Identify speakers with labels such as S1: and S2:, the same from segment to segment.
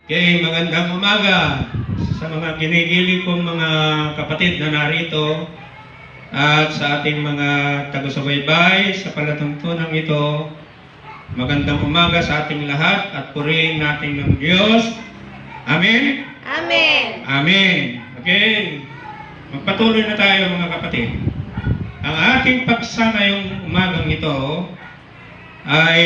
S1: Okay, magandang umaga sa mga ginigili kong mga kapatid na narito at sa ating mga taga-subaybay sa palatuntunan ito. Magandang umaga sa ating lahat at purihin natin ng Diyos. Amen?
S2: Amen.
S1: Amen. Okay, magpatuloy na tayo mga kapatid. Ang ating pagsama ngayong umagang ito ay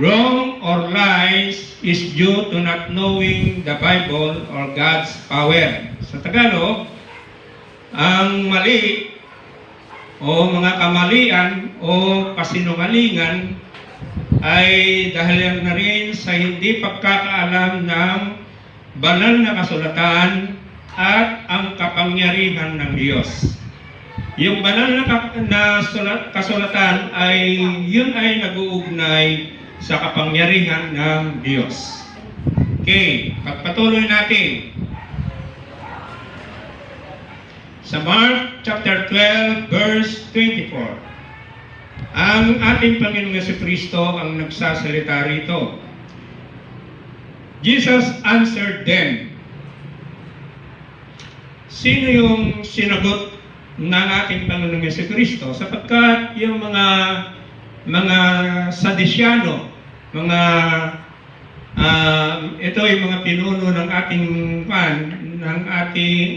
S1: wrong or lies is due to not knowing the Bible or God's power. Sa Tagalog, ang mali o mga kamalian o kasinungalingan ay dahil na rin sa hindi pagkakaalam ng banal na kasulatan at ang kapangyarihan ng Diyos. Yung banal na kasulatan ay yun ay nag-uugnay sa kapangyarihan ng Diyos. Okay, pagpatuloy natin. Sa Mark chapter 12 verse 24. Ang ating Panginoong Jesucristo ang nagsasalita rito. Jesus answered them. Sino yung sinagot ng ating Panginoong Jesucristo? Sapagkat yung mga Sadisyano, ito ay mga pinuno ng ating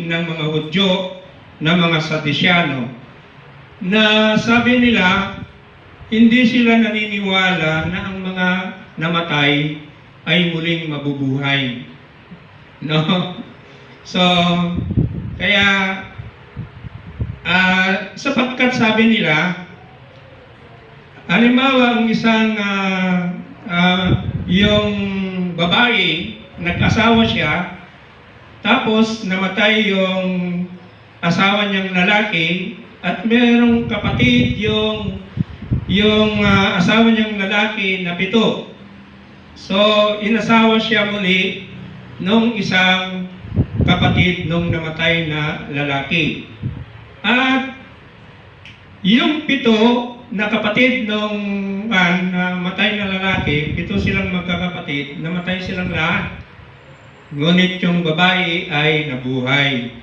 S1: ng mga Hudyo, ng mga Sadisyano, na sabi nila hindi sila naniniwala na ang mga namatay ay muling mabubuhay. No? So, kaya sapagkat sabi nila, halimbawa ang isang yung babae, nag-asawa siya, tapos namatay yung asawa niyang lalaki, at merong kapatid yung asawa niyang lalaki na 7. So, inasawa siya muli nung isang kapatid nung namatay na lalaki. At yung 7 na kapatid nung namatay na lalaki, 7 silang magkakapatid, namatay silang lahat. Ngunit yung babae ay nabuhay.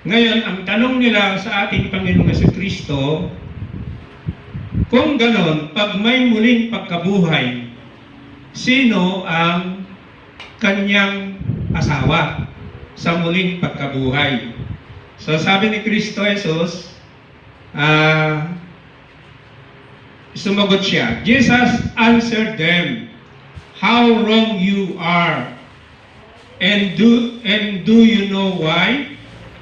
S1: Ngayon, ang tanong nila sa ating Panginoong Jesucristo, kung ganon, pag may muling pagkabuhay, sino ang kanyang asawa sa muling pagkabuhay? So sabi ni Kristo Jesus, sumagot siya, Jesus answered them, "How wrong you are, and do you know why?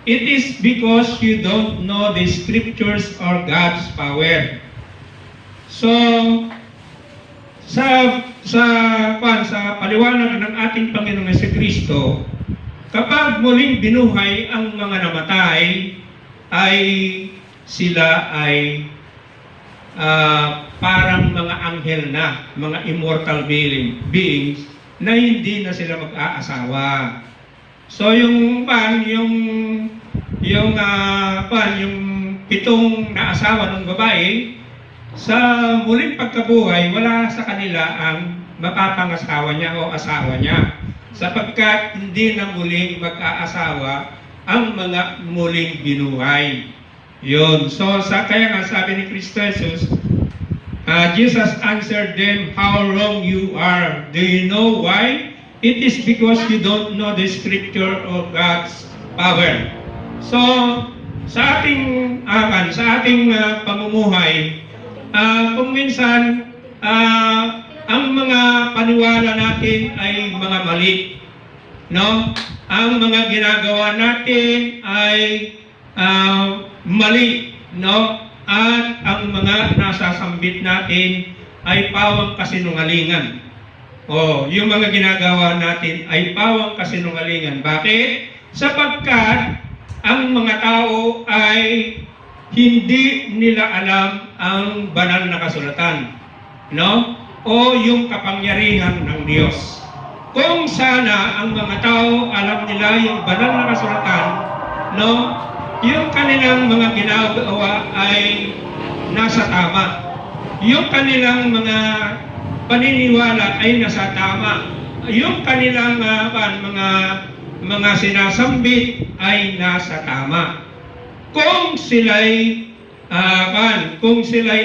S1: It is because you don't know the scriptures or God's power." So, sa paliwanag ng ating Panginoong Jesucristo, kapag muling binuhay ang mga namatay, ay sila ay parang mga anghel na, mga immortal beings na hindi na sila mag-aasawa. So yung 7 na asawa ng babae, sa muling pagkabuhay, wala sa kanila ang mapapangasawa niya o asawa niya, sapagkat hindi na muling mag-aasawa ang mga muling binuhay. Yun. So, kaya nga sabi ni Kristo Jesus, Jesus answered them, "How wrong you are. Do you know why? It is because you don't know the scripture of God's power." So, sa ating pamumuhay, kung minsan, ang mga paniwala natin ay mga mali. No? Ang mga ginagawa natin ay mali. No? At ang mga nasasambit natin ay pawang kasinungalingan. Yung mga ginagawa natin ay pawang kasinungalingan. Bakit? Sapagkat ang mga tao ay hindi nila alam ang banal na kasulatan, no? O yung kapangyarihan ng Diyos. Kung sana ang mga tao alam nila yung banal na kasulatan, no? Yung kanilang mga ginagawa ay nasa tama. Yung kanilang mga paniniwala ay nasa tama. yung kanilang mga sinasambit ay nasa tama. Kung sila'y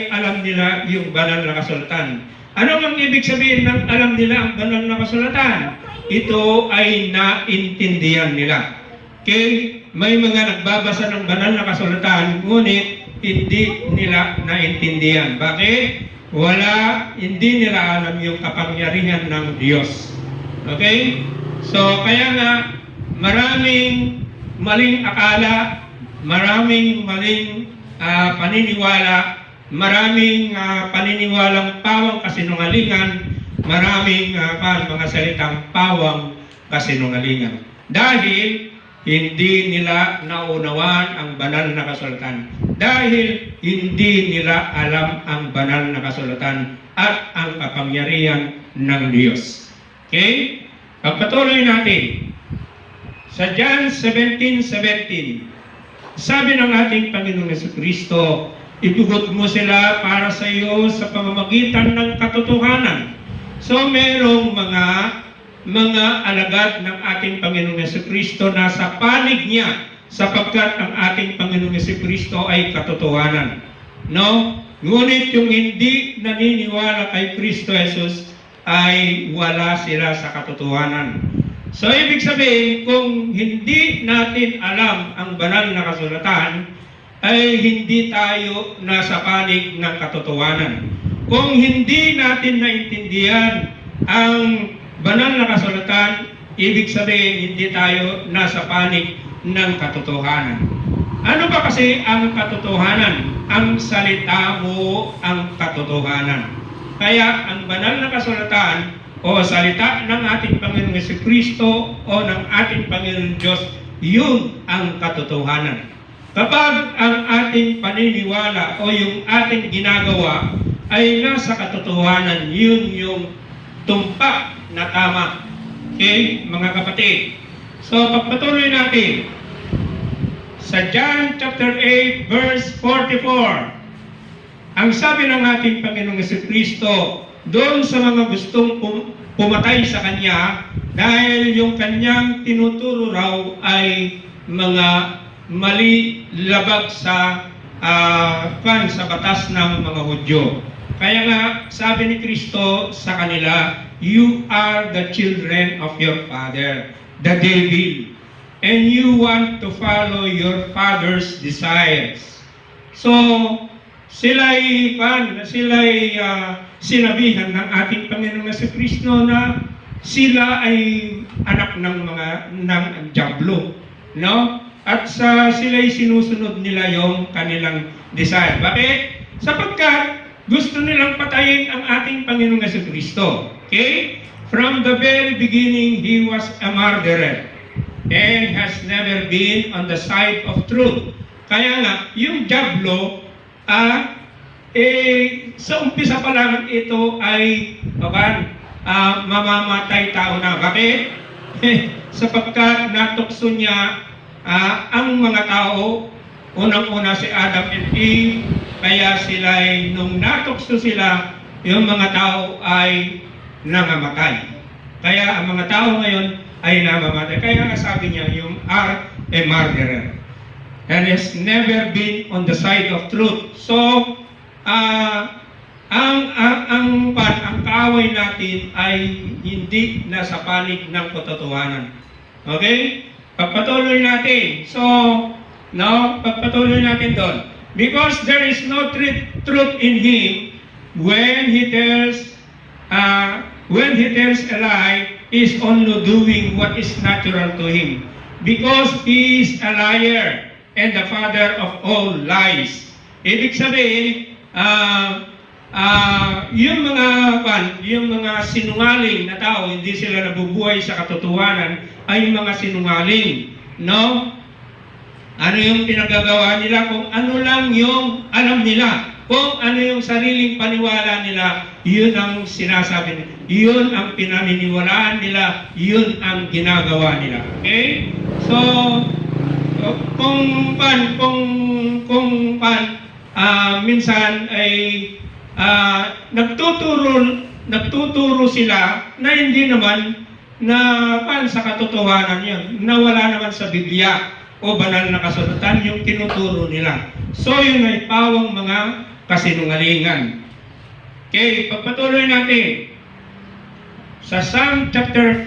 S1: alam nila yung banal na kasulatan. Ano ang ibig sabihin ng alam nila ang banal na kasulatan? Ito ay naintindihan nila. Okay? May mga nagbabasa ng banal na kasulatan, ngunit hindi nila naintindihan. Bakit? Hindi nila alam yung kapangyarihan ng Diyos. Okay? So, kaya nga, maraming maling akala, maraming maling paniniwala, maraming paniniwalang pawang kasinungalingan, maraming mga salitang pawang kasinungalingan. Dahil hindi nila naunawaan ang banal na kasulatan. Dahil hindi nila alam ang banal na kasulatan at ang kapangyarihan ng Diyos. Okay? Pagpatuloy natin. Sa John 17:17, sabi ng ating Panginoong Jesucristo, itugot mo sila para sa iyo sa pamamagitan ng katotohanan. So merong mga alagad ng ating Panginoong Jesucristo na sa panig niya, sapagkat ang ating Panginoong Jesucristo ay katotohanan. No? Ngunit yung hindi naniniwala kay Kristo Jesus ay wala sila sa katotohanan. So ibig sabihin, kung hindi natin alam ang banal na kasulatan, ay hindi tayo nasa panig ng katotohanan. Kung hindi natin naintindihan ang banal na kasulatan, ibig sabihin hindi tayo nasa panig ng katotohanan. Ano ba kasi ang katotohanan? Ang salita mo ang katotohanan. Kaya ang banal na kasulatan o salita ng ating Panginoong Jesucristo o ng ating Panginoong Diyos, yun ang katotohanan. Kapag ang ating paniniwala o yung ating ginagawa ay nasa katotohanan, yun yung tumpak na tama. Okay, mga kapatid? So, pagpatuloy natin sa John chapter 8 verse 44. Ang sabi ng ating Panginoong Jesucristo doon sa mga gustong pumatay sa Kanya dahil yung Kanyang tinuturo raw ay mga mali labag sa batas ng mga Hudyo. Kaya nga, sabi ni Kristo sa kanila, you are the children of your father, the devil, and you want to follow your father's desires. So, sila'y sinabihan ng ating Panginoong Jesucristo na sila ay anak ng Diablo, no? At sila'y sinusunod nila yung kanilang desire. Bakit? Sapagkat gusto nilang patayin ang ating Panginoong Jesucristo. Okay? From the very beginning, He was a murderer and has never been on the side of truth. Kaya nga, yung Diablo, sa umpisa pa lang ito ay mamamatay tao na. Bakit? Sapagkat natukso niya ang mga tao, unang-una si Adam and Eve, kaya nung natukso sila, yung mga tao ay nangamatay. Kaya ang mga tao ngayon ay namamatay. Kaya sabi niya, you are a murderer and has never been on the side of truth. So, ang kaaway natin ay hindi nasa panig ng katotohanan. Okay? Pagpatuloy natin. So, pagpatuloy natin doon. Because there is no truth in him when he tells a lie, is only doing what is natural to him. Because he is a liar and the father of all lies. Ibig sabihin, yung mga sinungaling na tao, hindi sila nabubuhay sa katotohanan, ay mga sinungaling. No? Ano yung pinagagawa nila? Kung ano lang yung alam nila. Kung ano yung sariling paniwala nila, yun ang sinasabi nila. Yun ang pinaniniwalaan nila. Yun ang ginagawa nila. Okay? So, minsan ay nagtuturo sila na hindi naman na sa katotohanan yun, na wala naman sa Biblia o banal na kasulatan yung tinuturo nila. So yun ay pawang mga kasinungalingan. Okay, pagpatuloy natin. Sa Psalm chapter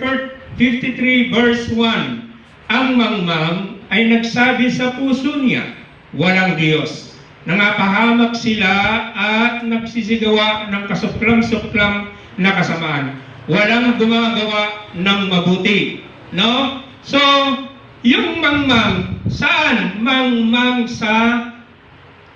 S1: 53 verse 1, ang mangmang ay nagsabi sa puso niya, walang Diyos. Nangapahamak sila at nagsisigawa ng kasuklam-suklam na kasamaan. Walang gumagawa ng mabuti. No? So, yung mangmang, saan? Mangmang sa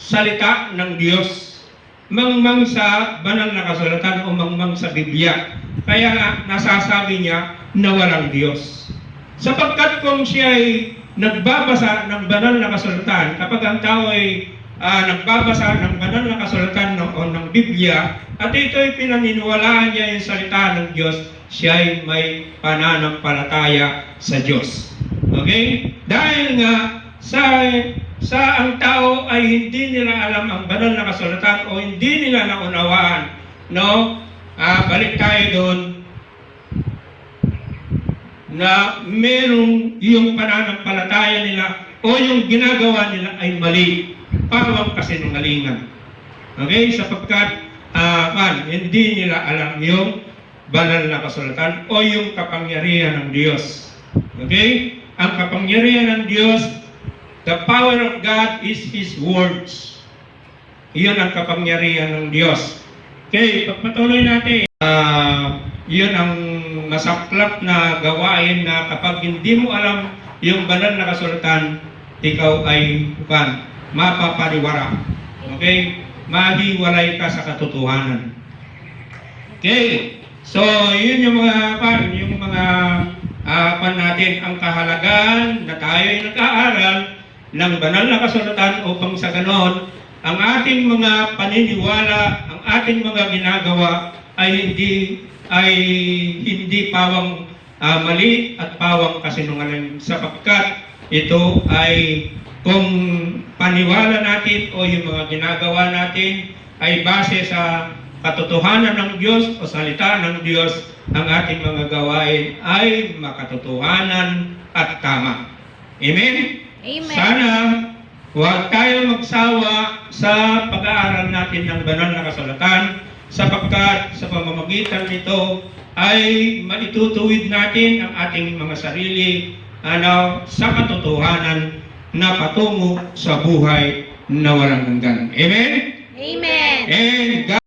S1: salita ng Diyos. Mangmang sa banal na kasulatan o mangmang sa Biblia. Kaya nga, nasasabi niya na walang Diyos. Sapagkat kung siya ay nagbabasa ng banal na kasulatan, kapag ang tao ay nagbabasa ng banal na kasulatan o ng Biblia, at ito ay pinaniniwalaan niya yung salita ng Diyos, siya ay may pananampalataya sa Diyos. Okay? Dahil nga, sa ang tao ay hindi nila alam ang banal na kasulatan o hindi nila naunawaan, no? Balik tayo doon na merong yung pananampalataya nila o yung ginagawa nila ay mali, pawang kasinungalingan. Okay? Sapagkat hindi nila alam yung banal na kasulatan o yung kapangyarihan ng Diyos. Okay? Ang kapangyarihan ng Diyos, the power of God is His words. Iyon ang kapangyarihan ng Diyos. Okay, pagpatuloy natin. Iyon ang masaklap na gawain na kapag hindi mo alam yung banal na kasulatan, ikaw ay mapapariwara. Okay? Mahiwalay ka sa katotohanan. Okay? So, yun yung mga natin ang kahalagan na tayo ay nag-aaral ng banal na kasulatan upang sa ganon, ang ating mga paniniwala, ang ating mga ginagawa ay hindi pawang mali at pawang kasinungaling, sapagkat ito ay kung paniwala natin o yung mga ginagawa natin ay base sa katotohanan ng Diyos o salita ng Diyos, ang ating mga gawain ay makatotohanan at tama. Amen?
S2: Amen.
S1: Sana huwag tayo magsawa sa pag-aaral natin ng banal na kasulatan, sapagkat sa pamamagitan nito ay maitutuwid natin ang ating mga sarili sa katotohanan na patungo sa buhay na walang hanggan. Amen?
S2: Amen.
S1: And God